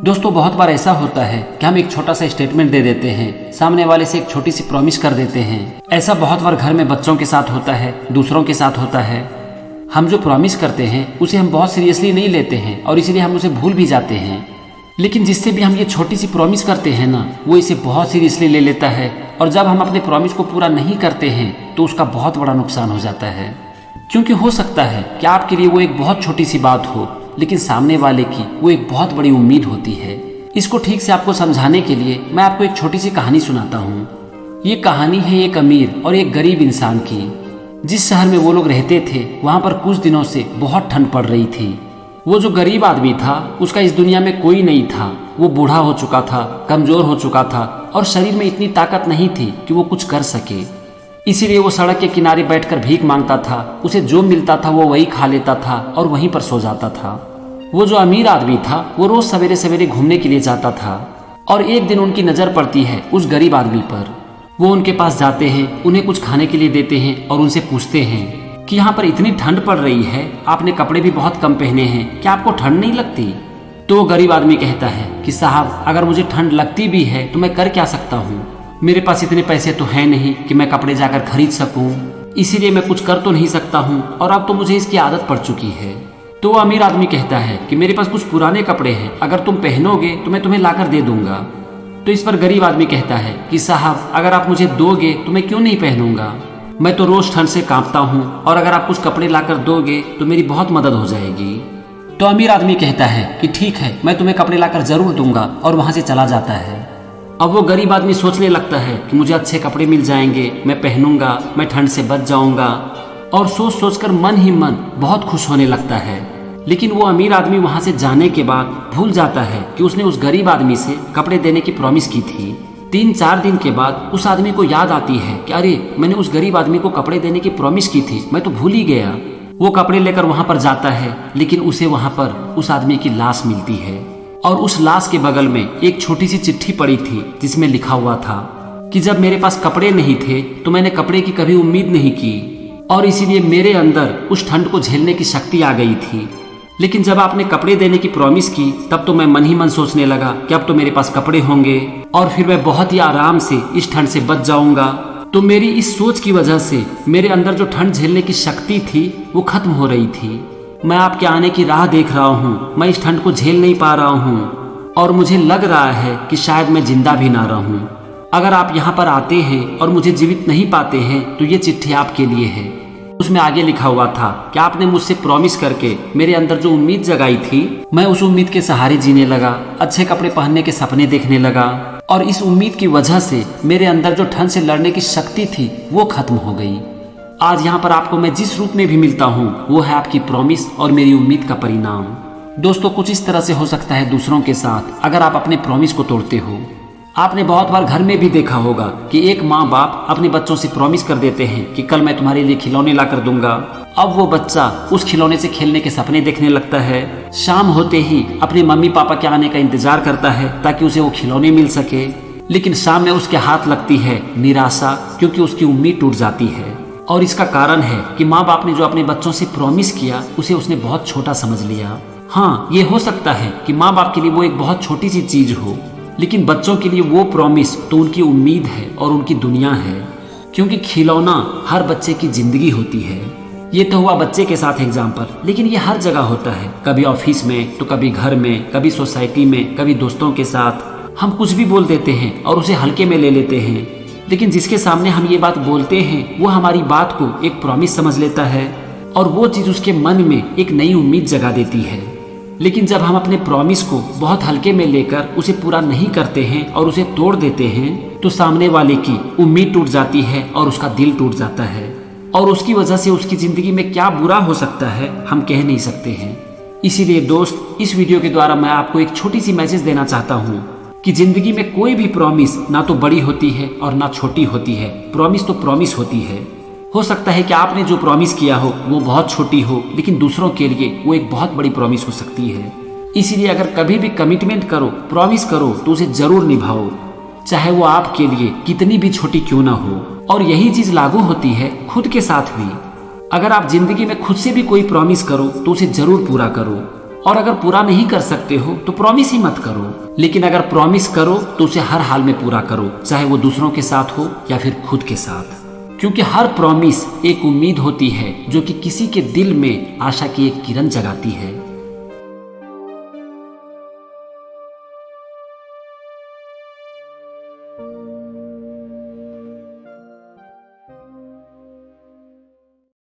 दोस्तों बहुत बार ऐसा होता है कि हम एक छोटा सा स्टेटमेंट दे देते हैं, सामने वाले से एक छोटी सी प्रॉमिस कर देते हैं। ऐसा बहुत बार घर में बच्चों के साथ होता है, दूसरों के साथ होता है। हम जो प्रॉमिस करते हैं उसे हम बहुत सीरियसली नहीं लेते हैं और इसलिए हम उसे भूल भी जाते हैं। लेकिन जिससे भी हम ये छोटी सी प्रॉमिस करते हैं ना, वो इसे बहुत सीरियसली ले लेता है और जब हम अपने प्रॉमिस को पूरा नहीं करते हैं तो उसका बहुत बड़ा नुकसान हो जाता है। क्योंकि हो सकता है कि आपके लिए वो एक बहुत छोटी सी बात हो, लेकिन सामने वाले की वो एक बहुत बड़ी उम्मीद होती है। इसको ठीक से आपको समझाने के लिए मैं आपको एक छोटी सी कहानी सुनाता हूँ। ये कहानी है एक अमीर और एक गरीब इंसान की। जिस शहर में वो लोग रहते थे वहाँ पर कुछ दिनों से बहुत ठंड पड़ रही थी। वो जो गरीब आदमी था उसका इस दुनिया में कोई नहीं था। वो बूढ़ा हो चुका था, कमजोर हो चुका था और शरीर में इतनी ताकत नहीं थी कि वो कुछ कर सके। इसीलिए वो सड़क के किनारे बैठकर भीख मांगता था। उसे जो मिलता था वो वही खा लेता था और वहीं पर सो जाता था। वो जो अमीर आदमी था वो रोज सवेरे सवेरे घूमने के लिए जाता था और एक दिन उनकी नजर पड़ती है उस गरीब आदमी पर। वो उनके पास जाते हैं, उन्हें कुछ खाने के लिए देते हैं और उनसे पूछते हैं कि यहाँ पर इतनी ठंड पड़ रही है, आपने कपड़े भी बहुत कम पहने हैं, क्या आपको ठंड नहीं लगती? तो वो गरीब आदमी कहता है कि साहब, अगर मुझे ठंड लगती भी है तो मैं कर क्या सकता हूँ? मेरे पास इतने पैसे तो हैं नहीं कि मैं कपड़े जाकर खरीद सकूं, इसीलिए मैं कुछ कर तो नहीं सकता हूं और अब तो मुझे इसकी आदत पड़ चुकी है। तो वो अमीर आदमी कहता है कि मेरे पास कुछ पुराने कपड़े हैं, अगर तुम पहनोगे तो मैं तुम्हें लाकर दे दूंगा। तो इस पर गरीब आदमी कहता है कि साहब, अगर आप मुझे दोगे तो मैं क्यों नहीं पहनूंगा? मैं तो रोज ठंड से कांपता हूँ और अगर आप कुछ कपड़े लाकर दोगे तो मेरी बहुत मदद हो जाएगी। तो अमीर आदमी कहता है कि ठीक है, मैं तुम्हें कपड़े लाकर जरूर दूंगा और वहां से चला जाता है। अब वो गरीब आदमी सोचने लगता है कि मुझे अच्छे कपड़े मिल जाएंगे, मैं पहनूंगा, मैं ठंड से बच जाऊंगा और सोच सोचकर मन ही मन बहुत खुश होने लगता है। लेकिन वो अमीर आदमी वहां से जाने के बाद भूल जाता है कि उसने उस गरीब आदमी से कपड़े देने की प्रॉमिस की थी। 3-4 दिन के बाद उस आदमी को याद आती है कि अरे, मैंने उस गरीब आदमी को कपड़े देने की प्रॉमिस की थी, मैं तो भूल ही गया। वो कपड़े लेकर वहां पर जाता है, लेकिन उसे वहां पर उस आदमी की लाश मिलती है और उस लाश के बगल में एक छोटी सी चिट्ठी पड़ी थी जिसमें लिखा हुआ था कि जब मेरे पास कपड़े नहीं थे तो मैंने कपड़े की कभी उम्मीद नहीं की और इसीलिए मेरे अंदर उस ठंड को झेलने की शक्ति आ गई थी। लेकिन जब आपने कपड़े देने की प्रॉमिस की तब तो मैं मन ही मन सोचने लगा कि अब तो मेरे पास कपड़े होंगे और फिर मैं बहुत ही आराम से इस ठंड से बच जाऊंगा। तो मेरी इस सोच की वजह से मेरे अंदर जो ठंड झेलने की शक्ति थी वो खत्म हो रही थी। मैं आपके आने की राह देख रहा हूँ, मैं इस ठंड को झेल नहीं पा रहा हूँ और मुझे लग रहा है कि शायद मैं जिंदा भी ना रहूं। अगर आप यहाँ पर आते हैं और मुझे जीवित नहीं पाते हैं तो ये चिट्ठी आपके लिए है। उसमें आगे लिखा हुआ था कि आपने मुझसे प्रॉमिस करके मेरे अंदर जो उम्मीद जगाई थी, मैं उस उम्मीद के सहारे जीने लगा, अच्छे कपड़े पहनने के सपने देखने लगा और इस उम्मीद की वजह से मेरे अंदर जो ठंड से लड़ने की शक्ति थी वो खत्म हो गई। आज यहाँ पर आपको मैं जिस रूप में भी मिलता हूँ वो है आपकी प्रॉमिस और मेरी उम्मीद का परिणाम। दोस्तों, कुछ इस तरह से हो सकता है दूसरों के साथ अगर आप अपने प्रॉमिस को तोड़ते हो। आपने बहुत बार घर में भी देखा होगा कि एक माँ बाप अपने बच्चों से प्रॉमिस कर देते हैं कि कल मैं तुम्हारे लिए खिलौने ला कर दूंगा। अब वो बच्चा उस खिलौने से खेलने के सपने देखने लगता है। शाम होते ही अपने मम्मी पापा के आने का इंतजार करता है ताकि उसे वो खिलौने मिल सके। लेकिन शाम में उसके हाथ लगती है निराशा, क्योंकि उसकी उम्मीद टूट जाती है। और इसका कारण है कि माँ बाप ने जो अपने बच्चों से प्रॉमिस किया उसे उसने बहुत छोटा समझ लिया। हाँ, ये हो सकता है कि माँ बाप के लिए वो एक बहुत छोटी सी चीज हो, लेकिन बच्चों के लिए वो प्रॉमिस तो उनकी उम्मीद है और उनकी दुनिया है। क्योंकि खिलौना हर बच्चे की जिंदगी होती है। ये तो हुआ बच्चे के साथ एग्जाम्पल, लेकिन ये हर जगह होता है। कभी ऑफिस में तो कभी घर में, कभी सोसाइटी में, कभी दोस्तों के साथ। हम कुछ भी बोल देते हैं और उसे हल्के में ले लेते हैं, लेकिन जिसके सामने हम ये बात बोलते हैं वो हमारी बात को एक प्रॉमिस समझ लेता है और वो चीज उसके मन में एक नई उम्मीद जगा देती है। लेकिन जब हम अपने प्रॉमिस को बहुत हल्के में लेकर उसे पूरा नहीं करते हैं और उसे तोड़ देते हैं तो सामने वाले की उम्मीद टूट जाती है और उसका दिल टूट जाता है और उसकी वजह से उसकी जिंदगी में क्या बुरा हो सकता है हम कह नहीं सकते हैं। इसीलिए दोस्त, इस वीडियो के द्वारा मैं आपको एक छोटी सी मैसेज देना चाहता हूँ कि जिंदगी में कोई भी प्रॉमिस ना तो बड़ी होती है और ना छोटी होती है। प्रॉमिस तो प्रॉमिस होती है। हो सकता है कि आपने जो प्रॉमिस किया हो वो बहुत छोटी हो, लेकिन दूसरों के लिए वो एक बहुत बड़ी प्रॉमिस हो सकती है। इसीलिए अगर कभी भी कमिटमेंट करो, प्रॉमिस करो तो उसे जरूर निभाओ, चाहे वो आपके लिए कितनी भी छोटी क्यों ना हो। और यही चीज लागू होती है खुद के साथ भी। अगर आप जिंदगी में खुद से भी कोई प्रॉमिस करो तो उसे जरूर पूरा करो और अगर पूरा नहीं कर सकते हो तो प्रॉमिस ही मत करो। लेकिन अगर प्रॉमिस करो तो उसे हर हाल में पूरा करो, चाहे वो दूसरों के साथ हो या फिर खुद के साथ। क्योंकि हर प्रॉमिस एक उम्मीद होती है जो कि किसी के दिल में आशा की एक किरण जगाती है।